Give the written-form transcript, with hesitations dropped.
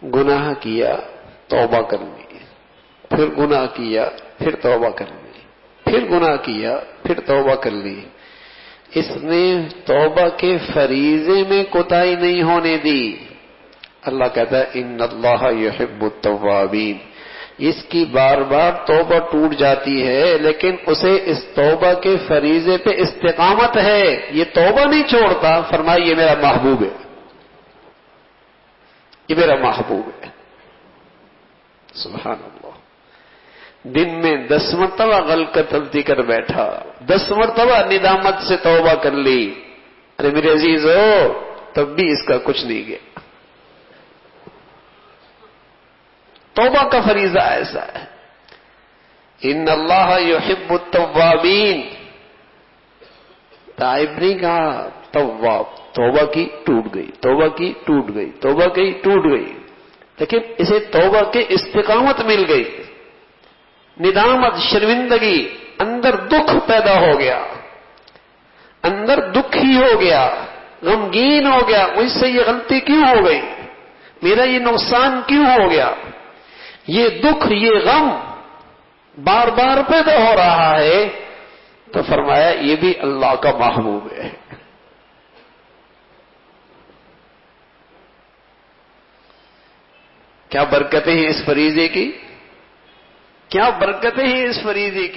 گناہ کیا توبہ کر لی، پھر گناہ کیا پھر توبہ کر لی، پھر گناہ کیا پھر توبہ کر لی، اس نے توبہ کے فریضے میں کوتاہی نہیں ہونے دی۔ اللہ کہتا ہے ان اللہ یحب التوابین، اس کی بار بار توبہ ٹوٹ جاتی ہے لیکن اسے اس توبہ کے فریضے پہ استقامت ہے، یہ توبہ نہیں چھوڑتا۔ فرمایا یہ میرا محبوب ہے، یہ میرا محبوب ہے۔ سبحان اللہ، دن میں 10 مرتبہ غلط غلطی کر بیٹھا، 10 مرتبہ ندامت سے توبہ کر لی، ارے میرے عزیز ہو تب بھی اس کا کچھ نہیں گیا۔ توبہ کا فریضہ ایسا ہے، ان اللہ یحب التوابین، تائب نہیں کہا، تواب، توبہ کی ٹوٹ گئی، توبہ کی ٹوٹ گئی، توبہ کی ٹوٹ گئی، لیکن اسے توبہ کے استقامت مل گئی، ندامت، شرمندگی، اندر دکھ پیدا ہو گیا، اندر دکھی ہو گیا، غمگین ہو گیا، مجھ سے یہ غلطی کیوں ہو گئی، میرا یہ نقصان کیوں ہو گیا، یہ دکھ، یہ غم بار بار پیدا ہو رہا ہے، تو فرمایا یہ بھی اللہ کا محبوب ہے۔ کیا برکتیں ہیں اس فریضے کی، کیا برکتیں ہیں اس فریضے کی۔